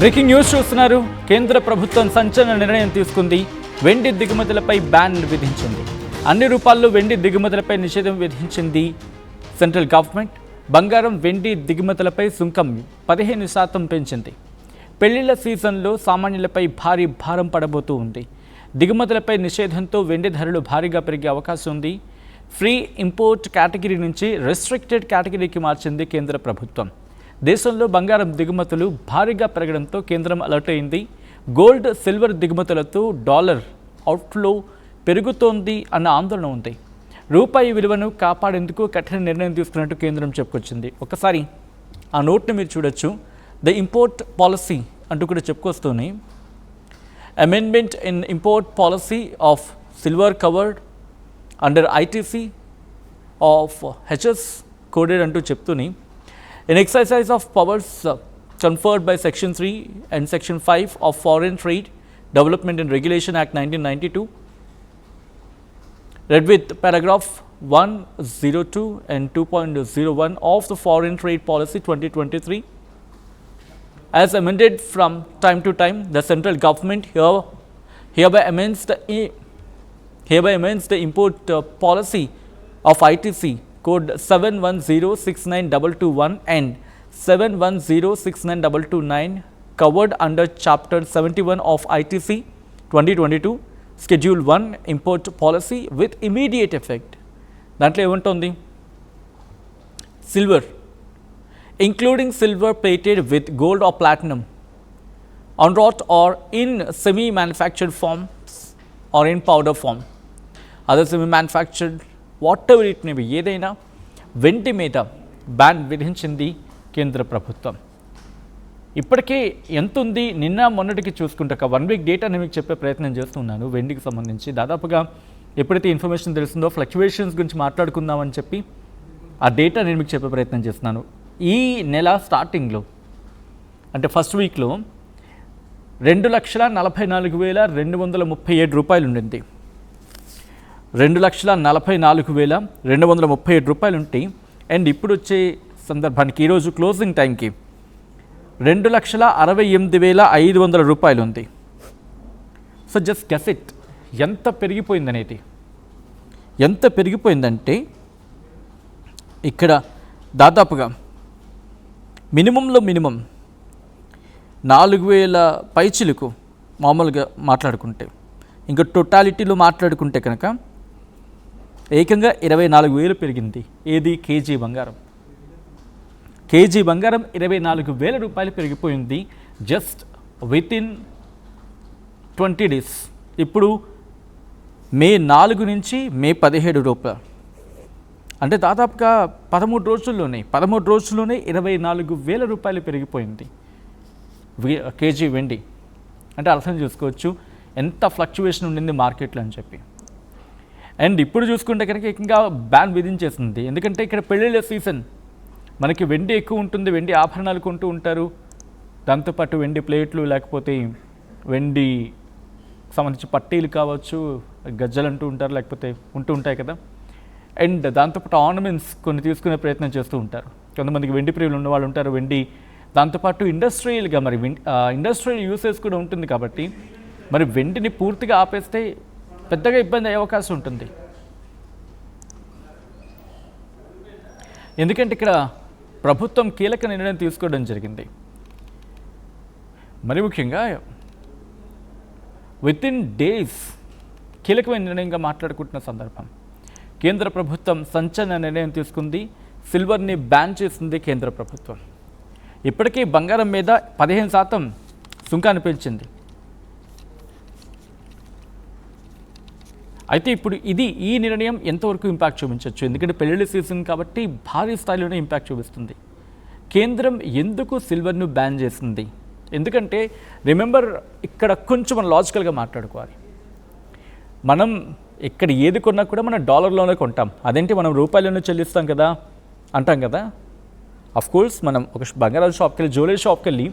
Breaking news చూస్తున్నారు. కేంద్ర ప్రభుత్వం సంచలన నిర్ణయం తీసుకుంది. వెండి దిగుమతులపై బ్యాన్ విధించింది. అన్ని రూపాల్లో వెండి దిగుమతులపై నిషేధం విధించింది సెంట్రల్ గవర్నమెంట్. బంగారం, వెండి దిగుమతులపై సుంకం 15% పెంచింది. పెళ్లిళ్ల సీజన్లో సామాన్యులపై భారీ భారం పడబోతూ ఉంది. దిగుమతులపై నిషేధంతో వెండి ధరలు భారీగా పెరిగే అవకాశం ఉంది. ఫ్రీ ఇంపోర్ట్ కేటగిరీ నుంచి రెస్ట్రిక్టెడ్ కేటగిరీకి మార్చింది కేంద్ర ప్రభుత్వం. దేశంలో బంగారం దిగుమతులు భారీగా పెరగడంతో కేంద్రం అలర్ట్ అయింది. గోల్డ్, సిల్వర్ దిగుమతులతో డాలర్ అవుట్ఫ్లో పెరుగుతోంది అన్న ఆందోళన ఉంది. రూపాయి విలువను కాపాడేందుకు కఠిన నిర్ణయం తీసుకున్నట్టు కేంద్రం చెప్పుకొచ్చింది. ఒకసారి ఆ నోట్ని మీరు చూడొచ్చు. ద ఇంపోర్ట్ పాలసీ అంటూ కూడా చెప్పుకొస్తూనే amendment in import policy of silver covered under ITC of HS coded అంటూ చెప్తూనే in exercise of powers conferred by Section 3 and Section 5 of Foreign Trade Development and Regulation Act 1992, read with paragraph 102 and 2.01 of the Foreign Trade Policy 2023, as amended from time to time, the central government hereby amends the import policy of ITC code 7106922 and 7106929 covered under chapter 71 of ITC 2022 schedule 1 import policy with immediate effect. దాంట్లో ఏమంటోంది? Silver including silver plated with gold or platinum on wrought or in semi manufactured forms or in powder form, other semi manufactured what ever it may be, ఏదైనా వెండి మీద ban విధించింది కేంద్ర ప్రభుత్వం. ఇప్పటికే ఎంత ఉంది? నిన్న మొన్నటికి చూసుకుంటే ఒక 1 వీక్ డేటాని మీకు చెప్పే ప్రయత్నం చేస్తున్నాను. వెండికి సంబంధించి దాదాపుగా ఎప్పుడైతే ఇన్ఫర్మేషన్ తెలుస్తుందో ఫ్లక్చువేషన్స్ గురించి మాట్లాడుకుందామని చెప్పి ఆ డేటా నేను మీకు చెప్పే ప్రయత్నం చేస్తున్నాను. ఈ నెల స్టార్టింగ్లో అంటే ఫస్ట్ వీక్లో 2,44,237 రూపాయలు ఉండింది. 2,44,237 రూపాయలు ఉంటాయి. అండ్ ఇప్పుడు వచ్చే సందర్భానికి ఈరోజు క్లోజింగ్ టైంకి 2,68,500 రూపాయలు ఉంది. సో జస్ట్ గెస్ ఇట్, ఎంత పెరిగిపోయిందనేది. ఎంత పెరిగిపోయిందంటే ఇక్కడ దాదాపుగా మినిమంలో మినిమం 4,000 పైచిలకు మామూలుగా మాట్లాడుకుంటే, ఇంకా టోటాలిటీలో మాట్లాడుకుంటే కనుక ఏకంగా 24,000 పెరిగింది. ఏది? కేజీ బంగారం. కేజీ బంగారం 24,000 రూపాయలు పెరిగిపోయింది జస్ట్ విత్ ఇన్ 20 డేస్. ఇప్పుడు మే 4 నుంచి మే 17 రూపాయలు అంటే దాదాపుగా 13 రోజుల్లోనే 24,000 రూపాయలు పెరిగిపోయింది కేజీ వెండి. అంటే అర్థం చేసుకోవచ్చు ఎంత ఫ్లక్చువేషన్ ఉండింది మార్కెట్లో అని చెప్పి. అండ్ ఇప్పుడు చూసుకుంటే కనుక ఇంకా బ్యాన్ విధించేసింది. ఎందుకంటే ఇక్కడ పెళ్ళిళ్ళ సీజన్, మనకి వెండి ఎక్కువ ఉంటుంది, వెండి ఆభరణాలు కొంటూ ఉంటారు. దాంతోపాటు వెండి ప్లేట్లు, లేకపోతే వెండి సంబంధించి పట్టీలు కావచ్చు, గజ్జలు అంటూ ఉంటారు, లేకపోతే ఉంటూ ఉంటాయి కదా. అండ్ దాంతోపాటు ఆర్నమెంట్స్ కొన్ని తీసుకునే ప్రయత్నం చేస్తూ ఉంటారు. కొంతమందికి వెండి ప్రియులు ఉన్న వాళ్ళు ఉంటారు. వెండి దాంతోపాటు ఇండస్ట్రియల్గా మరి ఇండస్ట్రియల్ యూసేజ్ కూడా ఉంటుంది. కాబట్టి మరి వెండిని పూర్తిగా ఆపేస్తే పెద్దగా ఇబ్బంది అయ్యే అవకాశం ఉంటుంది. ఎందుకంటే ఇక్కడ ప్రభుత్వం కీలక నిర్ణయం తీసుకోవడం జరిగింది. మరి ముఖ్యంగా విత్ ఇన్ డేస్ కీలకమైన నిర్ణయంగా మాట్లాడుకుంటున్న సందర్భం కేంద్ర ప్రభుత్వం సంచలన నిర్ణయం తీసుకుంది. సిల్వర్ని బ్యాన్ చేసింది కేంద్ర ప్రభుత్వం. ఇప్పటికీ బంగారం మీద 15% సుంకాన్ని పెంచింది. అయితే ఇప్పుడు ఈ నిర్ణయం ఎంతవరకు ఇంపాక్ట్ చూపించవచ్చు? ఎందుకంటే పెళ్ళిళ్ళ సీజన్ కాబట్టి భారీ స్థాయిలోనే ఇంపాక్ట్ చూపిస్తుంది. కేంద్రం ఎందుకు సిల్వర్ను బ్యాన్ చేసింది? ఎందుకంటే రిమెంబర్, ఇక్కడ కొంచెం మనం లాజికల్గా మాట్లాడుకోవాలి. మనం ఇక్కడ ఏది కొన్నా కూడా మనం డాలర్లోనే కొంటాం. అదేంటి మనం రూపాయలను చెల్లిస్తాం కదా అంటాం కదా. కోర్స్ మనం ఒక బంగారం షాప్కి వెళ్ళి, జ్యువెలరీ షాప్కి వెళ్ళి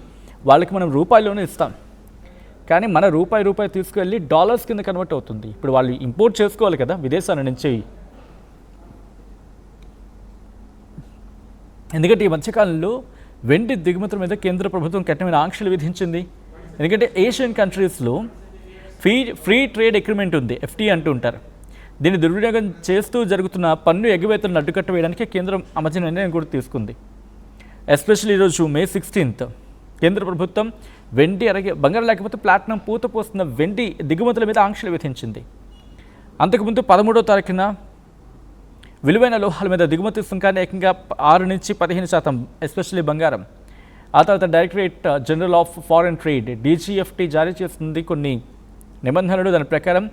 వాళ్ళకి మనం రూపాయలోనే ఇస్తాం. కానీ మన రూపాయి తీసుకువెళ్ళి డాలర్స్ కింద కన్వర్ట్ అవుతుంది. ఇప్పుడు వాళ్ళు ఇంపోర్ట్ చేసుకోవాలి కదా విదేశాల నుంచి. ఎందుకంటే ఈ మధ్యకాలంలో వెండి దిగుమతుల మీద కేంద్ర ప్రభుత్వం కఠినమైన ఆంక్షలు విధించింది. ఎందుకంటే ఏషియన్ కంట్రీస్లో ఫ్రీ ట్రేడ్ అగ్రిమెంట్ ఉంది, ఎఫ్టీ అంటూ ఉంటారు. దీన్ని దుర్వినియోగం చేస్తూ జరుగుతున్న పన్ను ఎగవేతలను అడ్డుకట్ట వేయడానికి కేంద్రం అమర్చిన నిర్ణయం కూడా తీసుకుంది. ఎస్పెషల్లీ ఈరోజు May 16th కేంద్ర ప్రభుత్వం వెండి అలాగే బంగారం లేకపోతే ప్లాటినం పూత పోస్తున్న వెండి దిగుమతుల మీద ఆంక్షలు విధించింది. అంతకుముందు 13వ తారీఖున విలువైన లోహాల మీద దిగుమతి సుంకాన్ని ఏకంగా 6 నుంచి 15%, ఎస్పెషల్లీ బంగారం. ఆ తర్వాత directorate general of foreign trade DGFT జారీ చేస్తుంది కొన్ని నిబంధనలు. దాని ప్రకారం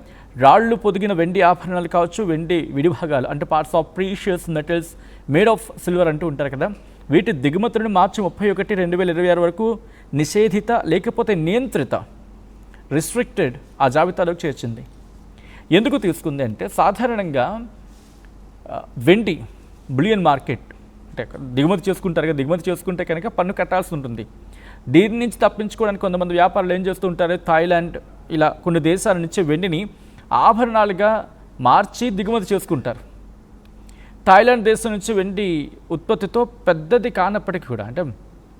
రాళ్లు పొదిగిన వెండి ఆభరణాలు కావచ్చు, వెండి విడిభాగాలు అంటే parts of precious metals made of silver అంటూ ఉంటారు కదా, వీటి దిగుమతులను మార్చి 31, 2026 వరకు నిషేధిత లేకపోతే నియంత్రిత రిస్ట్రిక్టెడ్ ఆ జాబితాలోకి చేర్చింది. ఎందుకు తీసుకుంది అంటే సాధారణంగా వెండి బులియన్ మార్కెట్ అంటే దిగుమతి చేసుకుంటారు కదా, దిగుమతి చేసుకుంటే కనుక పన్ను కట్టాల్సి ఉంటుంది. దీని నుంచి తప్పించుకోవడానికి కొంతమంది వ్యాపారులు ఏం చేస్తూ ఉంటారు, థాయిలాండ్ ఇలా కొన్ని దేశాల నుంచి వెండిని ఆభరణాలుగా మార్చి దిగుమతి చేసుకుంటారు. థాయిలాండ్ దేశం నుంచి వెండి ఉత్పత్తితో పెద్దది కానప్పటికీ కూడా, అంటే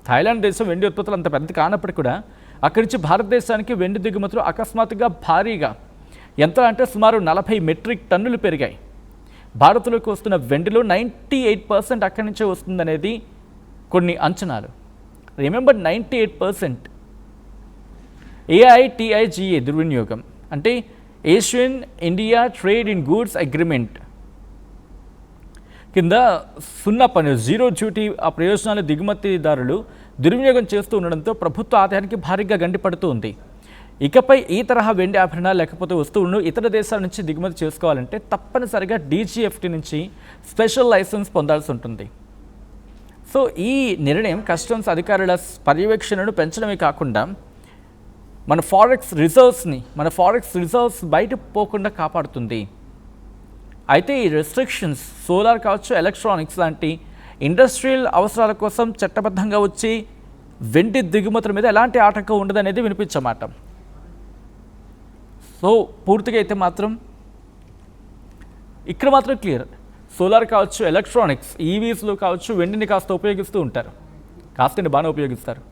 థాయిలాండ్ దేశం వెండి ఉత్పత్తులు అంత పెద్దది కానప్పటికీ కూడా అక్కడి నుంచి భారతదేశానికి వెండి దిగుమతులు అకస్మాత్తుగా భారీగా ఎంత అంటే సుమారు 40 మెట్రిక్ టన్నులు పెరిగాయి. భారత్లోకి వస్తున్న వెండిలో 98% అక్కడి నుంచే వస్తుందనేది కొన్ని అంచనాలు. రిమెంబర్ 98%. AITIGA దుర్వినియోగం అంటే Asian India trade in goods agreement కింద 0 పన్ను జీరో డ్యూటీ ఆ ప్రయోజనాలు దిగుమతిదారులు దుర్వినియోగం చేస్తూ ఉండడంతో ప్రభుత్వ ఆదాయానికి భారీగా గండిపడుతూ ఉంది. ఇకపై ఈ తరహా వెండి ఆభరణాలు లేకపోతే వస్తువులను ఇతర దేశాల నుంచి దిగుమతి చేసుకోవాలంటే తప్పనిసరిగా DGFT నుంచి స్పెషల్ లైసెన్స్ పొందాల్సి ఉంటుంది. సో ఈ నిర్ణయం కస్టమ్స్ అధికారుల పర్యవేక్షణను పెంచడమే కాకుండా మన ఫారెక్స్ రిజర్వ్స్ బయటకు పోకుండా కాపాడుతుంది. అయితే ఈ రెస్ట్రిక్షన్స్ సోలార్ కావచ్చు, ఎలక్ట్రానిక్స్ లాంటి ఇండస్ట్రియల్ అవసరాల కోసం చట్టబద్ధంగా వచ్చి వెండి దిగుమతుల మీద ఎలాంటి ఆటంకం ఉండదనేది వినిపించమాట. సో పూర్తిగా అయితే మాత్రం ఇక్కడ మాత్రం క్లియర్, సోలార్ కావచ్చు, ఎలక్ట్రానిక్స్, ఈవీస్లో కావచ్చు వెండిని కాస్త ఉపయోగిస్తూ ఉంటారు, కాస్త బాగానే ఉపయోగిస్తారు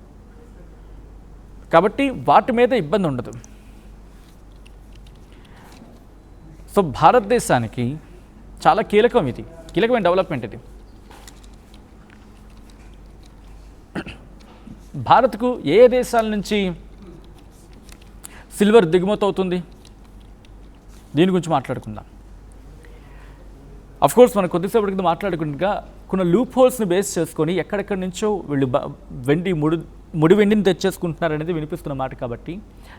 కాబట్టి వాటి మీద ఇబ్బంది ఉండదు. సో భారతదేశానికి చాలా కీలకమైన డెవలప్మెంట్ ఇది. భారత్కు ఏ దేశాల నుంచి సిల్వర్ దిగుమతి అవుతుంది, దీని గురించి మాట్లాడుకుందాం. అఫ్కోర్స్ మనం కొద్దిసేపటి కింద మాట్లాడుకుంటా కొన్ని లూప్ హోల్స్ని బేస్ చేసుకొని ఎక్కడెక్కడి నుంచో వీళ్ళు ముడి వెండిని తెచ్చేసుకుంటున్నారు అనేది వినిపిస్తున్న మాట. కాబట్టి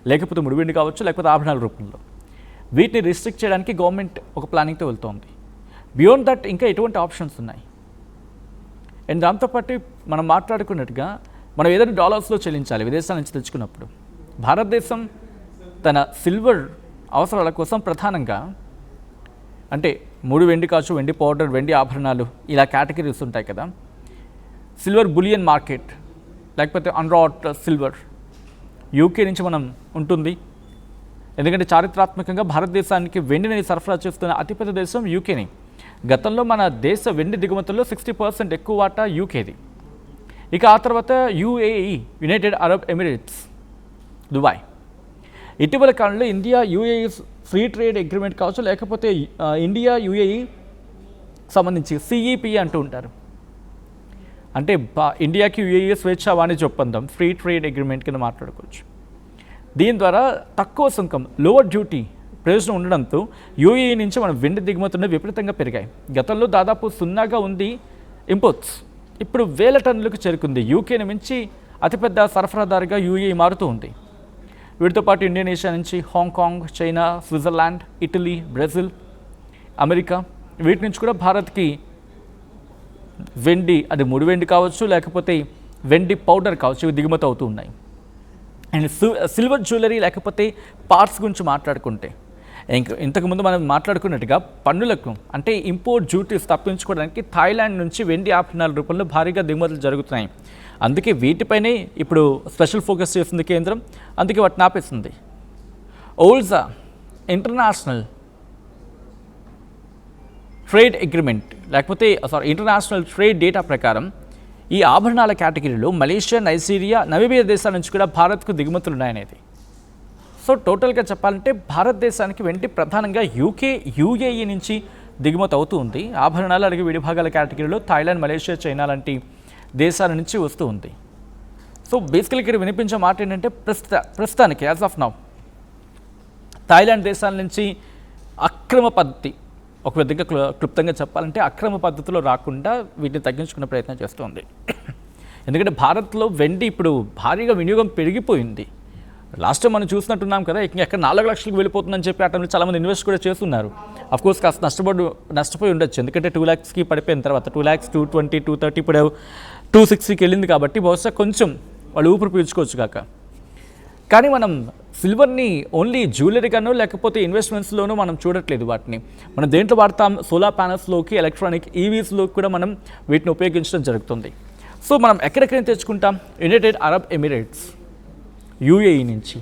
లేకపోతే ముడి వెండి కావచ్చు, లేకపోతే ఆభరణాల రూపంలో వీటిని రిస్ట్రిక్ట్ చేయడానికి గవర్నమెంట్ ఒక ప్లానింగ్తో వెళ్తోంది. బియాండ్ దట్ ఇంకా ఎటువంటి ఆప్షన్స్ ఉన్నాయి. అండ్ దాంతోపాటు మనం మాట్లాడుకున్నట్టుగా మనం ఏదైనా డాలర్స్లో చెల్లించాలి విదేశాల నుంచి తెచ్చుకున్నప్పుడు. భారతదేశం తన సిల్వర్ అవసరాల కోసం ప్రధానంగా అంటే ముడి వెండి కావచ్చు, వెండి పౌడర్, వెండి ఆభరణాలు ఇలా కేటగిరీస్ ఉంటాయి కదా, సిల్వర్ బులియన్ మార్కెట్ లేకపోతే అన్రాట్ సిల్వర్ UK నుంచి మనం ఉంటుంది. ఎందుకంటే చారిత్రాత్మకంగా భారతదేశానికి వెండిని సరఫరా చేస్తున్న అతిపెద్ద దేశం UKని. గతంలో మన దేశ వెండి దిగుమతుల్లో 60% ఎక్కువ వాటా UKది. ఇక ఆ తర్వాత UAE, United Arab Emirates, Dubai. ఇటీవల కాలంలో India UAE free trade agreement కావచ్చు, లేకపోతే ఇండియా UAE సంబంధించి CEP అంటూ ఉంటారు. అంటే ఇండియాకి UAE స్వేచ్ఛా వాణిజ్య ఒప్పందం, ఫ్రీ ట్రేడ్ అగ్రిమెంట్ కింద మాట్లాడుకోవచ్చు. దీని ద్వారా తక్కువ సుంకం, లోవర్ డ్యూటీ ప్రయోజనం ఉండడంతో UAE నుంచి మన వెండి దిగుమతులు విపరీతంగా పెరిగాయి. గతంలో దాదాపు 0గా ఉంది ఇంపోర్ట్స్, ఇప్పుడు 1000 టన్నులకు చేరుకుంది. UKని మించి అతిపెద్ద సరఫరాదారుగా UAE మారుతూ ఉంది. వీటితో పాటు ఇండోనేషియా నుంచి, Hong Kong, China, Switzerland, Italy, Brazil, America వీటి నుంచి కూడా భారత్కి వెండి, అది ముడి వెండి కావచ్చు లేకపోతే వెండి పౌడర్ కావచ్చు, ఇవి దిగుమతి అవుతూ ఉన్నాయి. అండ్ సిల్వర్ జ్యువెలరీ లేకపోతే పార్ట్స్ గురించి మాట్లాడుకుంటే ఇంతకుముందు మనం మాట్లాడుకున్నట్టుగా పన్నులకు అంటే ఇంపోర్ట్ డ్యూటీస్ తప్పించుకోవడానికి థాయిలాండ్ నుంచి వెండి ఆభరణాల రూపంలో భారీగా దిగుమతులు జరుగుతున్నాయి. అందుకే వీటిపైనే ఇప్పుడు స్పెషల్ ఫోకస్ చేస్తుంది కేంద్రం, అందుకే వాటిని ఆపేస్తుంది. ఓల్జా ఇంటర్నేషనల్ ట్రేడ్ అగ్రిమెంట్ లేకపోతే ఇంటర్నేషనల్ ట్రేడ్ డేటా ప్రకారం ఈ ఆభరణాల కేటగిరీలో మలేషియా, నైజీరియా, నమీబియా దేశాల నుంచి కూడా భారత్కు దిగుమతులు ఉన్నాయనేది. సో టోటల్గా చెప్పాలంటే భారతదేశానికి వెండి ప్రధానంగా యూఏఈ నుంచి దిగుమతి అవుతూ ఉంది. ఆభరణాలు అలాగే విడిభాగాల కేటగిరీలో థాయిలాండ్, మలేషియా, చైనా లాంటి దేశాల నుంచి వస్తూ ఉంది. సో బేసికలీ ఇక్కడ వినిపించే మాట ఏంటంటే ప్రస్తుతానికి యాజ్ ఆఫ్ నౌ థాయిలాండ్ దేశాల నుంచి అక్రమ పద్ధతి, ఒక విధంగా క్లుప్తంగా చెప్పాలంటే అక్రమ పద్ధతిలో రాకుండా వీటిని తగ్గించుకునే ప్రయత్నం చేస్తుంది. ఎందుకంటే భారత్లో వెండి ఇప్పుడు భారీగా వినియోగం పెరిగిపోయింది. లాస్ట్ టైం మనం చూసినట్టున్నాం కదా, ఎక్కడ 4 లక్షలకు వెళ్ళిపోతుందని చెప్పి ఆ టైంలో చాలామంది ఇన్వెస్ట్ కూడా చేస్తున్నారు. అఫ్కోర్స్ కాస్త నష్టపోయి ఉండొచ్చు, ఎందుకంటే 2 lakhsకి పడిపోయిన తర్వాత 2 lakhs, 220, 230, ఇప్పుడు 260కి వెళ్ళింది కాబట్టి బహుశా కొంచెం వాళ్ళు ఊపిరి పీల్చుకోవచ్చు కాక. కానీ మనం సిల్వర్ని ఓన్లీ జ్యువెలరీగానో లేకపోతే ఇన్వెస్ట్మెంట్స్లోనూ మనం చూడట్లేదు. వాటిని మనం దేంట్లో వాడతాం, సోలార్ ప్యానల్స్లోకి, ఎలక్ట్రానిక్ ఈవీస్లోకి కూడా మనం వీటిని ఉపయోగించడం జరుగుతుంది. సో మనం ఎక్కడెక్కడ తెచ్చుకుంటాం, యునైటెడ్ అరబ్ ఎమిరేట్స్, యూఏఈ నుంచి.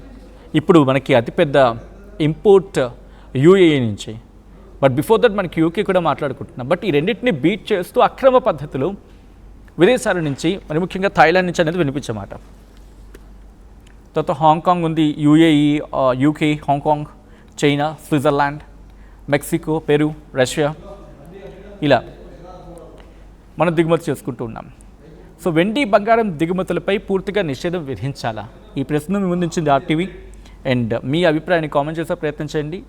ఇప్పుడు మనకి అతిపెద్ద ఇంపోర్ట్ యూఏఈ నుంచి. బట్ బిఫోర్ దట్ మనకి యూకే కూడా మాట్లాడుకుంటున్నాం. బట్ ఈ రెండింటిని బీట్ చేస్తూ అక్రమ పద్ధతులు విదేశాల నుంచి, మరి ముఖ్యంగా థాయిలాండ్ నుంచి అనేది వినిపించమాట. తర్వాత హాంకాంగ్ ఉంది, UAE, UK, Hong Kong, China, Switzerland, Mexico, Peru, Russia, ఇలా మనం దిగుమతి చేసుకుంటూ ఉన్నాం. సో వెండి, బంగారం దిగుమతులపై పూర్తిగా నిషేధం విధించాలా? ఈ ప్రశ్న మీ ముందుంచింది ఆర్టీవీ. అండ్ మీ అభిప్రాయాన్ని కామెంట్ చేసే ప్రయత్నం చేయండి.